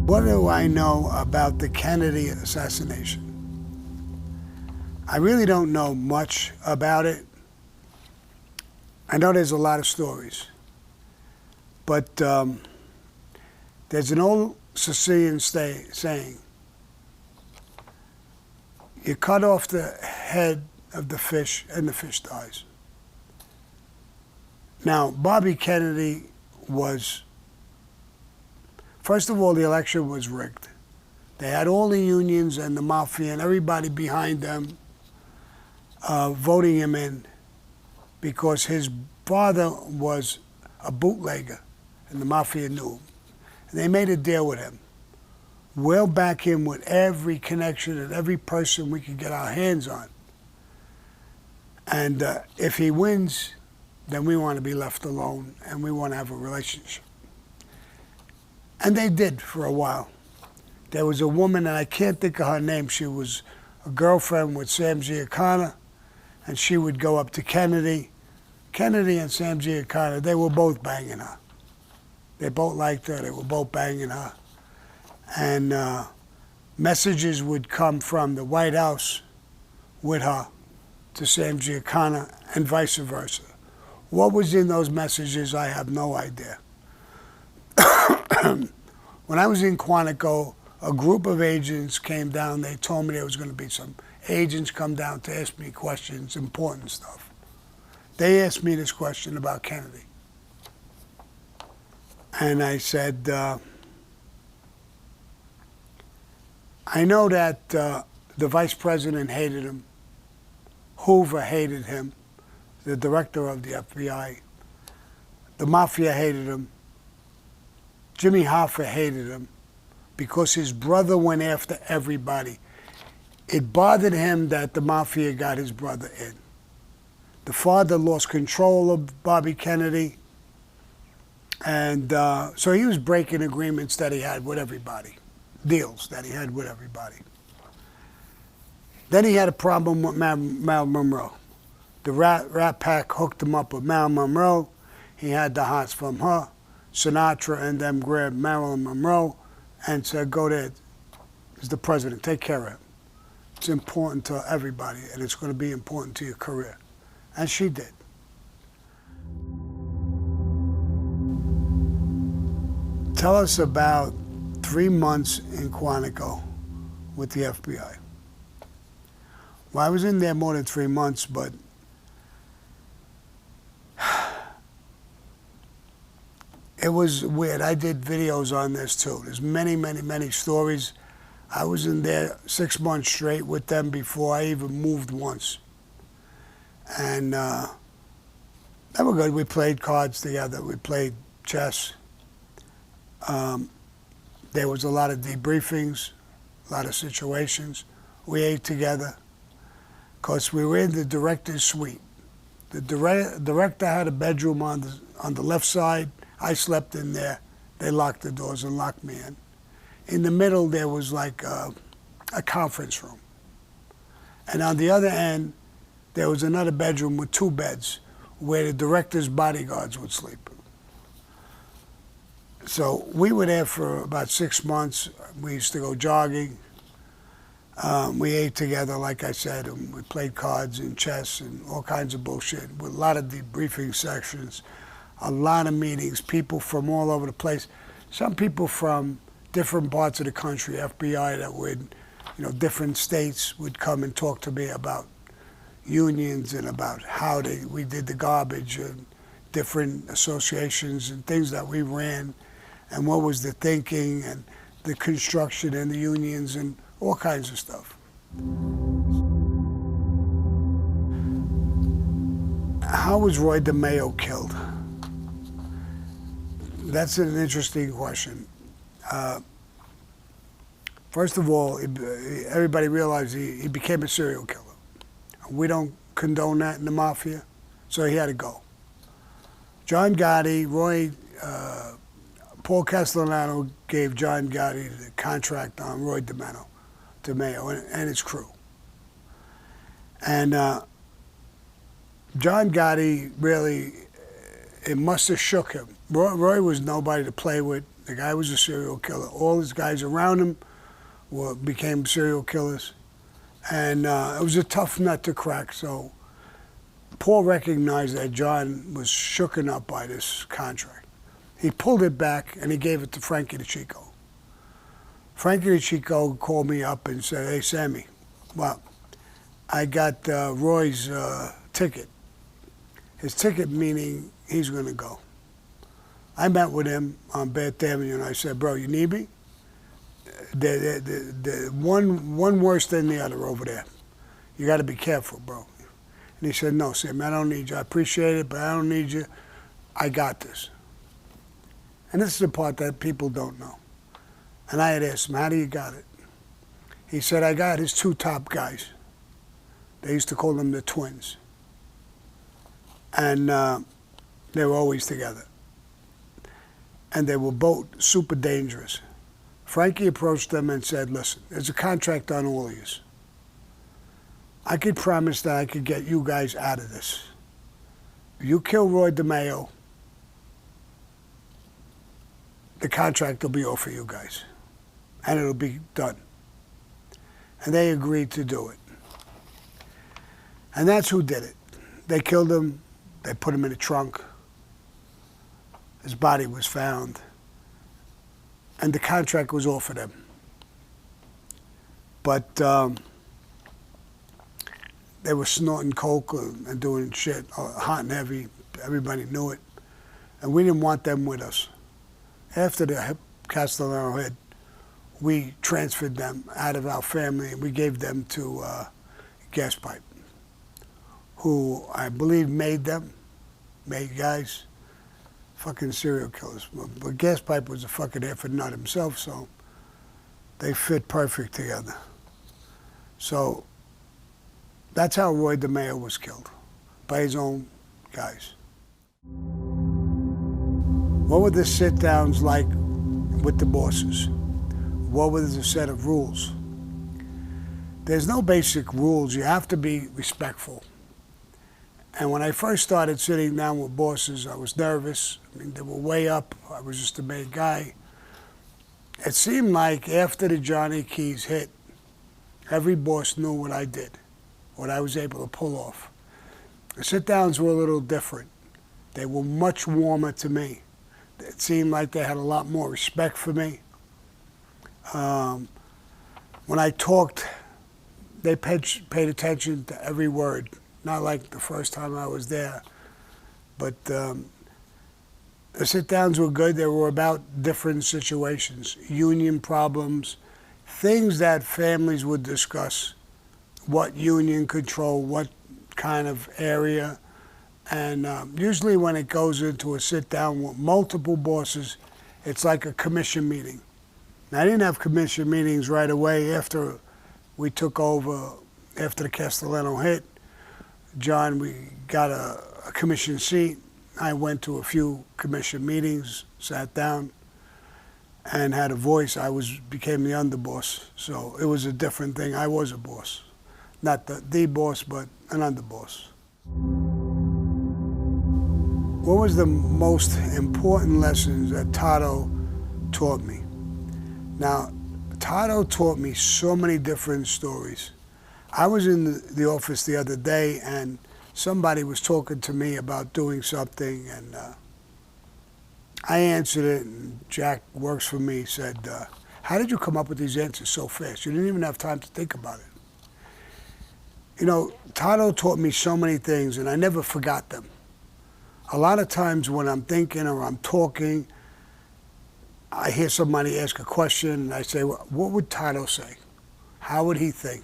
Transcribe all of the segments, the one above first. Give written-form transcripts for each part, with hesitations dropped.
What do I know about the Kennedy assassination? I really don't know much about it. I know there's a lot of stories, but there's an old Sicilian saying, you cut off the head of the fish and the fish dies. Now, Bobby Kennedy was, first of all, the election was rigged. They had all the unions and the mafia and everybody behind them voting him in because his father was a bootlegger and the mafia knew him. And they made a deal with him. We'll back him with every connection and every person we can get our hands on. And if he wins, then we want to be left alone and we want to have a relationship. And they did for a while. There was a woman, and I can't think of her name. She was a girlfriend with Sam Giancana, and she would go up to Kennedy. Kennedy and Sam Giancana, they were both banging her. They both liked her. They were both banging her. And messages would come from the White House with her to Sam Giancana and vice versa. What was in those messages, I have no idea. When I was in Quantico, a group of agents came down. They told me there was going to be some agents come down to ask me questions, important stuff. They asked me this question about Kennedy. And I said, I know that the vice president hated him. Hoover hated him, the director of the FBI. The mafia hated him. Jimmy Hoffa hated him because his brother went after everybody. It bothered him that the mafia got his brother in. The father lost control of Bobby Kennedy, and so he was breaking agreements that he had with everybody, deals that he had with everybody. Then he had a problem with Marilyn Monroe. The Rat Pack hooked him up with Marilyn Monroe. He had the hots from her. Sinatra and them grabbed Marilyn Monroe and said, go there, he's the president, take care of him. It's important to everybody, and it's going to be important to your career. And she did. Tell us about 3 months in Quantico with the FBI. Well, I was in there more than 3 months, but it was weird. I did videos on this too. There's many, many, many stories. I was in there 6 months straight with them before I even moved once. And they were good. We played cards together. We played chess. There was a lot of debriefings, a lot of situations. We ate together because we were in the director's suite. The director had a bedroom on the left side. I slept in there. They locked the doors and locked me in. In the middle, there was like a conference room. And on the other end, there was another bedroom with 2 beds where the director's bodyguards would sleep. So we were there for about 6 months. We used to go jogging. We ate together, like I said, and we played cards and chess and all kinds of bullshit with a lot of debriefing sections, a lot of meetings, people from all over the place. Some people from different parts of the country, FBI that would, different states would come and talk to me about unions and about how we did the garbage and different associations and things that we ran and what was the thinking and the construction and the unions and all kinds of stuff. How was Roy DeMayo killed? That's an interesting question. First of all, everybody realized he became a serial killer. We don't condone that in the mafia, so he had to go. John Gotti, Paul Castellano gave John Gotti the contract on Roy DeMayo and his crew. And John Gotti really, it must have shook him. Roy was nobody to play with. The guy was a serial killer. All his guys around him became serial killers. And it was a tough nut to crack. So Paul recognized that John was shooken up by this contract. He pulled it back and he gave it to Frankie DeChico. Frankie DeChico called me up and said, "Hey, Sammy, well, I got Roy's ticket." His ticket meaning he's going to go. I met with him on Bath Avenue and I said, "Bro, you need me? The one worse than the other over there. You got to be careful, bro." And he said, "No, Sammy, I don't need you. I appreciate it, but I don't need you. I got this." And this is the part that people don't know. And I had asked him, "How do you got it?" He said, "I got his two top guys. They used to call them the twins. And they were always together. And they were both super dangerous." Frankie approached them and said, "Listen, there's a contract on all of you. I could promise that I could get you guys out of this. You kill Roy DeMayo, the contract will be off for you guys. And it'll be done." And they agreed to do it. And that's who did it. They killed him. They put him in a trunk. His body was found. And the contract was offered him. But they were snorting coke and doing shit, hot and heavy. Everybody knew it. And we didn't want them with us. After the Castellano hit, we transferred them out of our family and we gave them to Gas Pipe, who I believe made guys, fucking serial killers. But Gas Pipe was a fucking effort nut himself, so they fit perfect together. So that's how Roy DeMayo was killed, by his own guys. What were the sit-downs like with the bosses? What was the set of rules? There's no basic rules. You have to be respectful. And when I first started sitting down with bosses, I was nervous. I mean, they were way up. I was just a big guy. It seemed like after the Johnny Keys hit, every boss knew what I did, what I was able to pull off. The sit-downs were a little different. They were much warmer to me. It seemed like they had a lot more respect for me. When I talked, they paid attention to every word. Not like the first time I was there, but the sit-downs were good. They were about different situations, union problems, things that families would discuss, what union control, what kind of area. And usually when it goes into a sit-down with multiple bosses, it's like a commission meeting. Now, I didn't have commission meetings right away after we took over, after the Castellano hit. John, we got a commission seat. I went to a few commission meetings, sat down, and had a voice. Became the underboss. So it was a different thing. I was a boss. Not the boss, but an underboss. What was the most important lessons that Tato taught me? Now, Tato taught me so many different stories. I was in the office the other day and somebody was talking to me about doing something and I answered it and Jack works for me, said, "How did you come up with these answers so fast? You didn't even have time to think about it." You know, Tato taught me so many things and I never forgot them. A lot of times when I'm thinking or I'm talking, I hear somebody ask a question and I say, "What would Tato say? How would he think?"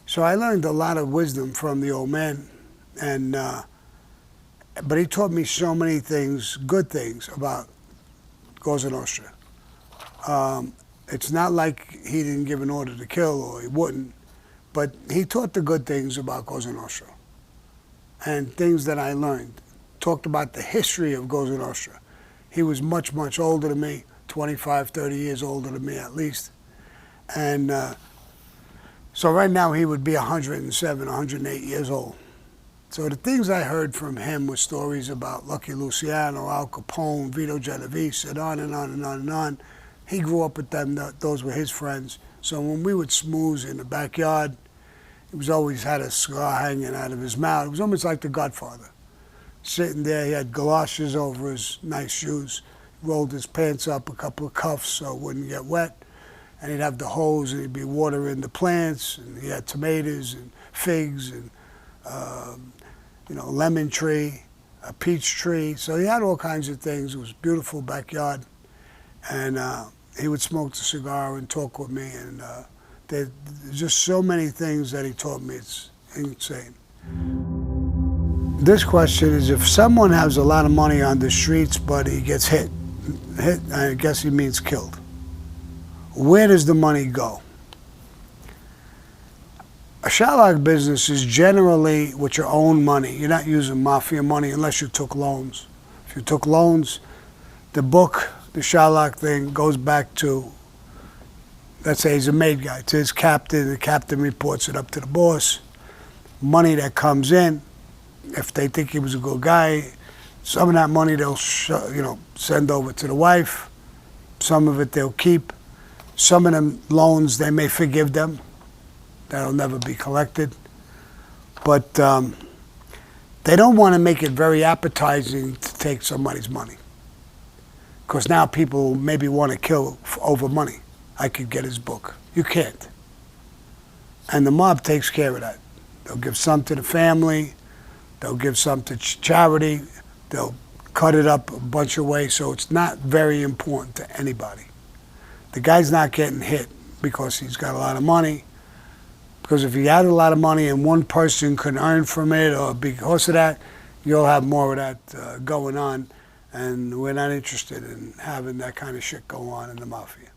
So I learned a lot of wisdom from the old man, and but he taught me so many things, good things about Cosa Nostra. It's not like he didn't give an order to kill or he wouldn't, but he taught the good things about Cosa Nostra and things that I learned. Talked about the history of Cosa Nostra. He was much, much older than me, 25, 30 years older than me at least. And so right now he would be 107, 108 years old. So the things I heard from him were stories about Lucky Luciano, Al Capone, Vito Genovese, and on and on and on and on. He grew up with them. Those were his friends. So when we would smooze in the backyard, he was always had a cigar hanging out of his mouth. It was almost like the Godfather. Sitting there, he had galoshes over his nice shoes, rolled his pants up, a couple of cuffs so it wouldn't get wet, and he'd have the hose and he'd be watering the plants, and he had tomatoes and figs and lemon tree, a peach tree. So he had all kinds of things. It was a beautiful backyard, and he would smoke the cigar and talk with me, and there's just so many things that he taught me. It's insane. This question is, if someone has a lot of money on the streets but he gets hit, I guess he means killed, where does the money go? A Shylock business is generally with your own money. You're not using mafia money unless you took loans. If you took loans, the book, the Shylock thing, goes back to, let's say he's a made guy, to his captain. The captain reports it up to the boss. Money that comes in, if they think he was a good guy, some of that money they'll send over to the wife. Some of it they'll keep. Some of them loans they may forgive them. That'll never be collected. But they don't want to make it very appetizing to take somebody's money, because now people maybe want to kill over money. I could get his book. You can't. And the mob takes care of that. They'll give some to the family. They'll give some to charity. They'll cut it up a bunch of ways, so it's not very important to anybody. The guy's not getting hit because he's got a lot of money. Because if he had a lot of money and one person could earn from it, or because of that, you'll have more of that going on. And we're not interested in having that kind of shit go on in the mafia.